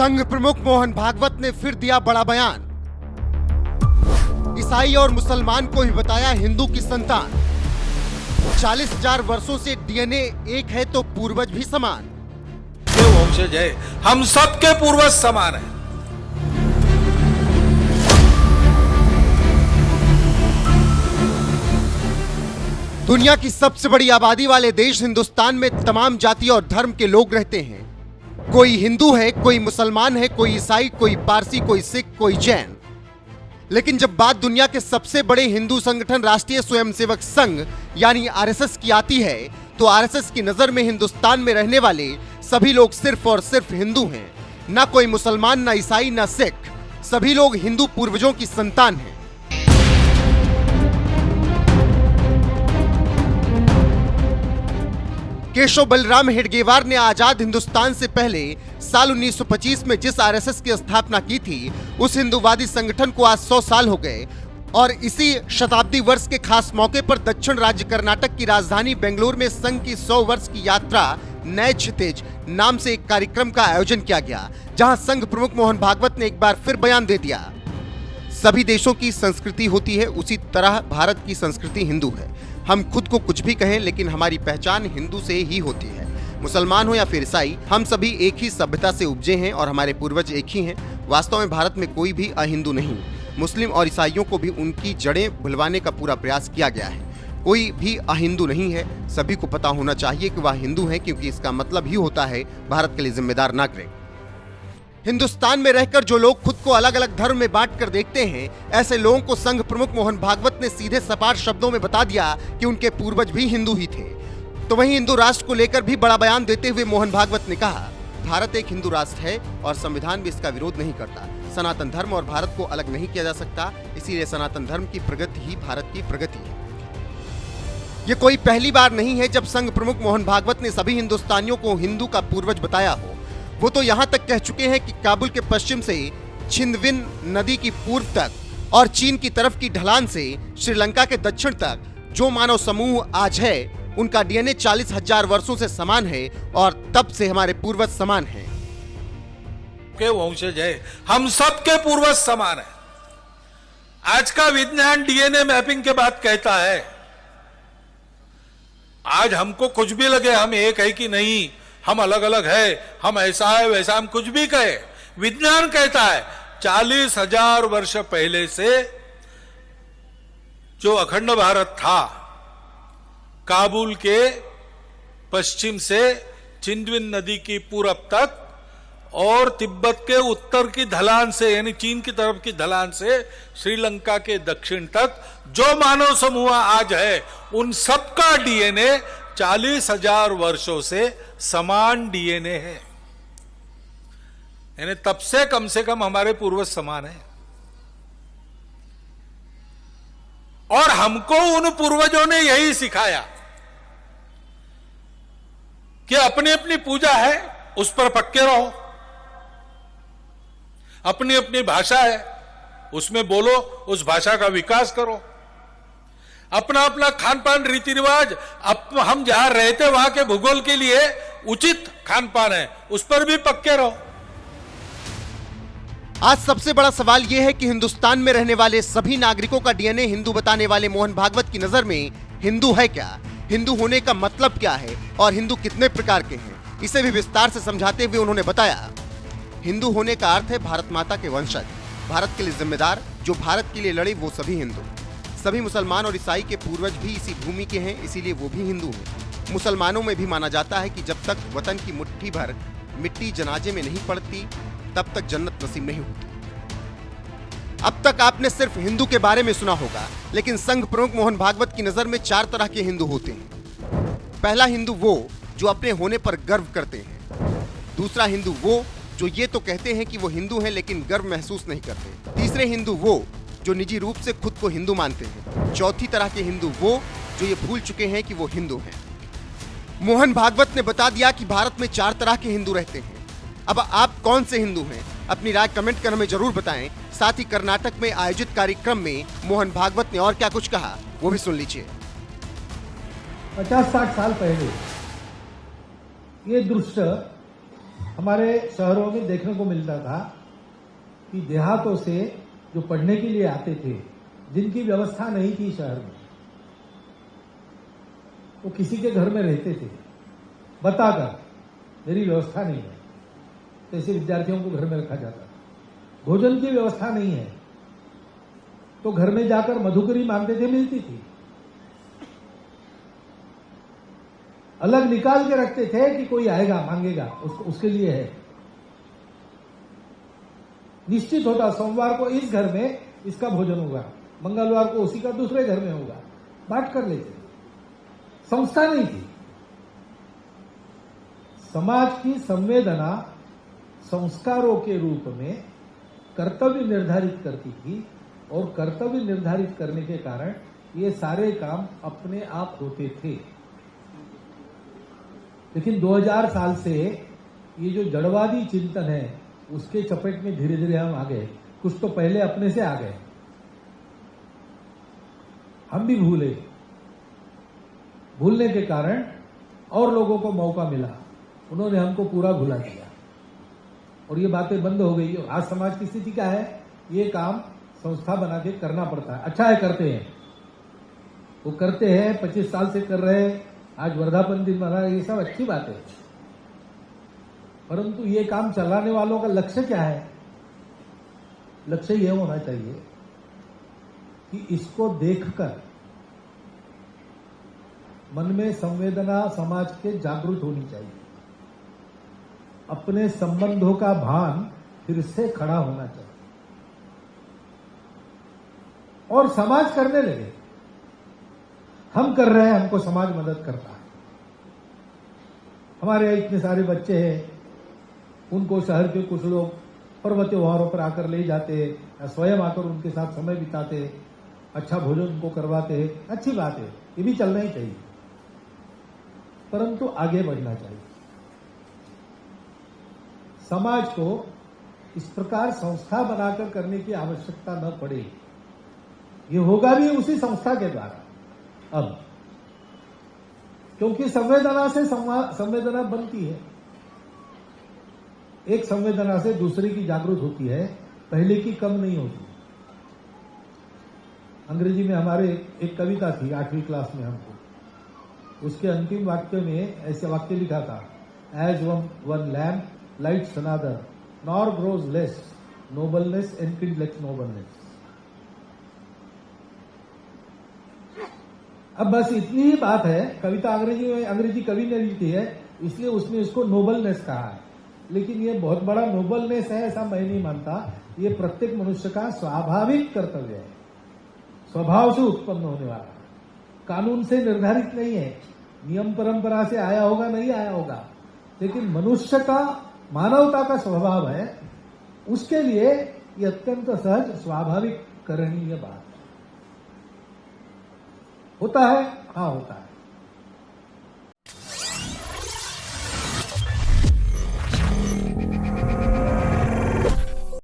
संघ प्रमुख मोहन भागवत ने फिर दिया बड़ा बयान। ईसाई और मुसलमान को ही बताया हिंदू की संतान। 40,000 वर्षों से डीएनए एक है तो पूर्वज भी समान। ये वंशज है, हम सबके पूर्वज समान हैं। दुनिया की सबसे बड़ी आबादी वाले देश हिंदुस्तान में तमाम जाति और धर्म के लोग रहते हैं। कोई हिंदू है, कोई मुसलमान है, कोई ईसाई, कोई पारसी, कोई सिख, कोई जैन। लेकिन जब बात दुनिया के सबसे बड़े हिंदू संगठन राष्ट्रीय स्वयंसेवक संघ यानी आरएसएस की आती है तो आरएसएस की नजर में हिंदुस्तान में रहने वाले सभी लोग सिर्फ और सिर्फ हिंदू हैं। ना कोई मुसलमान, ना ईसाई, ना सिख, सभी लोग हिंदू पूर्वजों की संतान हैं। केशव बलराम हेडगेवार ने आजाद हिंदुस्तान से पहले साल 1925 में जिस आरएसएस की स्थापना की थी, उस हिंदूवादी संगठन को आज 100 साल हो गए और इसी शताब्दी वर्ष के खास मौके पर दक्षिण राज्य कर्नाटक की राजधानी बेंगलुरु में संघ की 100 वर्ष की यात्रा नए क्षितिज नाम से एक कार्यक्रम का आयोजन किया गया, जहां संघ प्रमुख मोहन भागवत ने एक बार फिर बयान दे दिया। सभी देशों की संस्कृति होती है, उसी तरह भारत की संस्कृति हिंदू है। हम खुद को कुछ भी कहें, लेकिन हमारी पहचान हिंदू से ही होती है। मुसलमान हो या फिर ईसाई, हम सभी एक ही सभ्यता से उपजे हैं और हमारे पूर्वज एक ही हैं। वास्तव में भारत में कोई भी अहिंदू नहीं। मुस्लिम और ईसाइयों को भी उनकी जड़ें भुलवाने का पूरा प्रयास किया गया है। कोई भी अहिंदू नहीं है। सभी को पता होना चाहिए कि वह हिंदू है, क्योंकि इसका मतलब ही होता है भारत के लिए जिम्मेदार नागरिक। हिंदुस्तान में रहकर जो लोग खुद को अलग अलग धर्म में बांट कर देखते हैं, ऐसे लोगों को संघ प्रमुख मोहन भागवत ने सीधे सपाट शब्दों में बता दिया कि उनके पूर्वज भी हिंदू ही थे। तो वहीं हिंदू राष्ट्र को लेकर भी बड़ा बयान देते हुए मोहन भागवत ने कहा, भारत एक हिंदू राष्ट्र है और संविधान भी इसका विरोध नहीं करता। सनातन धर्म और भारत को अलग नहीं किया जा सकता, इसीलिए सनातन धर्म की प्रगति ही भारत की प्रगति है। ये कोई पहली बार नहीं है जब संघ प्रमुख मोहन भागवत ने सभी हिंदुस्तानियों को हिंदू का पूर्वज बताया हो। वो तो यहाँ तक कह चुके हैं कि काबुल के पश्चिम से छिंदविन नदी की पूर्व तक और चीन की तरफ की ढलान से श्रीलंका के दक्षिण तक जो मानव समूह आज है, उनका डीएनए 40,000 वर्षों से समान है और तब से हमारे पूर्वज समान हैं। के वंशज है, हम सबके पूर्वज समान हैं। आज का विज्ञान डीएनए मैपिंग के बाद कहता है, आज हमको कुछ भी लगे हम एक है कि नहीं, हम अलग अलग है, हम ऐसा है वैसा, हम कुछ भी कहे, विज्ञान कहता है 40,000 वर्ष पहले से जो अखंड भारत था, काबुल के पश्चिम से छिंदविन नदी की पूरब तक और तिब्बत के उत्तर की ढलान से यानी चीन की तरफ की ढलान से श्रीलंका के दक्षिण तक जो मानव समूह आज है, उन सबका डीएनए 40,000 वर्षों से समान डीएनए है। यानी तब से कम हमारे पूर्वज समान है। और हमको उन पूर्वजों ने यही सिखाया कि अपनी अपनी पूजा है, उस पर पक्के रहो। अपनी अपनी भाषा है, उसमें बोलो, उस भाषा का विकास करो। अपना अपना खान पान रीति रिवाज, हम जहां रहते वहां के भूगोल के लिए उचित खान पान है, उस पर भी पक्के रहो। आज सबसे बड़ा सवाल यह है कि हिंदुस्तान में रहने वाले सभी नागरिकों का डीएनए हिंदू बताने वाले मोहन भागवत की नजर में हिंदू है क्या? हिंदू होने का मतलब क्या है और हिंदू कितने प्रकार के हैं? इसे भी विस्तार से समझाते हुए उन्होंने बताया, हिंदू होने का अर्थ है भारत माता के वंशज, भारत के लिए जिम्मेदार, जो भारत के लिए लड़े वो सभी हिंदू। सभी मुसलमान और ईसाई के पूर्वज भी इसी भूमि के हैं, इसीलिए वो भी हिंदू हैं। मुसलमानों में भी माना जाता है कि जब तक वतन की मुट्ठी भर मिट्टी जनाजे में नहीं पड़ती, तब तक जन्नत नसीब नहीं होती। अब तक आपने सिर्फ हिंदू के बारे में सुना होगा, लेकिन संघ प्रमुख मोहन भागवत की नजर में 4 तरह के हिंदू होते हैं। पहला हिंदू वो जो अपने होने पर गर्व करते हैं। दूसरा हिंदू वो जो ये तो कहते हैं कि वो हिंदू हैं लेकिन गर्व महसूस नहीं करते। तीसरे हिंदू वो जो निजी रूप से खुद को हिंदू मानते हैं। चौथी तरह के हिंदू वो जो ये भूल चुके हैं कि वो हिंदू हैं। मोहन भागवत ने बता दिया कि भारत में 4 तरह के हिंदू रहते हैं। अब आप कौन से हिंदू हैं? अपनी राय कमेंट कर हमें जरूर बताएं। साथ ही कर्नाटक में आयोजित कार्यक्रम में मोहन भागवत ने और क्या कुछ कहा, वो भी सुन लीजिए। 50-60 साल पहले ये दृश्य हमारे शहरों में देखने को मिलता था कि देहातों से जो पढ़ने के लिए आते थे, जिनकी व्यवस्था नहीं थी शहर में, वो किसी के घर में रहते थे बताकर मेरी व्यवस्था नहीं है, तो ऐसे विद्यार्थियों को घर में रखा जाता था। भोजन की व्यवस्था नहीं है तो घर में जाकर मधुकरी मांगते थे, मिलती थी। अलग निकाल के रखते थे कि कोई आएगा मांगेगा, उसके लिए है। निश्चित होता सोमवार को इस घर में इसका भोजन होगा, मंगलवार को उसी का दूसरे घर में होगा, बांट कर लेते। संस्था नहीं थी। समाज की संवेदना संस्कारों के रूप में कर्तव्य निर्धारित करती थी और कर्तव्य निर्धारित करने के कारण ये सारे काम अपने आप होते थे। लेकिन 2000 साल से ये जो जड़वादी चिंतन है उसके चपेट में धीरे धीरे हम आ गए। कुछ तो पहले अपने से आ गए, हम भी भूलने के कारण और लोगों को मौका मिला, उन्होंने हमको पूरा भुला दिया और ये बातें बंद हो गई। आज समाज की स्थिति क्या है? ये काम संस्था बना के करना पड़ता है। अच्छा है, करते हैं, वो करते हैं, 25 साल से कर रहे हैं, आज वर्धापन दिन मना, ये सब अच्छी बात है। परंतु ये काम चलाने वालों का लक्ष्य क्या है? लक्ष्य यह होना चाहिए कि इसको देखकर मन में संवेदना समाज के जागृत होनी चाहिए, अपने संबंधों का भान फिर से खड़ा होना चाहिए और समाज करने लगे। हम कर रहे हैं, हमको समाज मदद करता है। हमारे यहाँ इतने सारे बच्चे हैं, उनको शहर के कुछ लोग पर्व त्योहारों पर आकर ले जाते या स्वयं आकर उनके साथ समय बिताते, अच्छा भोजन उनको करवाते हैं, अच्छी बात है, ये भी चलना ही चाहिए। परंतु आगे बढ़ना चाहिए। समाज को इस प्रकार संस्था बनाकर करने की आवश्यकता न पड़े, ये होगा भी उसी संस्था के द्वारा। अब क्योंकि संवेदना से संवेदना बनती है, एक संवेदना से दूसरे की जागृत होती है, पहले की कम नहीं होती। अंग्रेजी में हमारे एक कविता थी 8वीं क्लास में हमको, उसके अंतिम वाक्य में ऐसे वाक्य लिखा था, as one lamp lights another nor grows less nobleness enkindleth nobleness. अब बस इतनी ही बात है। कविता अंग्रेजी कवि ने लिखी है, इसलिए उसने इसको नोबलनेस कहा है, लेकिन ये बहुत बड़ा नोबलनेस है ऐसा मैं नहीं मानता। ये प्रत्येक मनुष्य का स्वाभाविक कर्तव्य है, स्वभाव से उत्पन्न होने वाला, कानून से निर्धारित नहीं है, नियम परंपरा से आया होगा नहीं आया होगा, लेकिन मनुष्य का, मानवता का स्वभाव है। उसके लिए ये अत्यंत सहज स्वाभाविक करणीय बात है। होता है, हाँ होता है।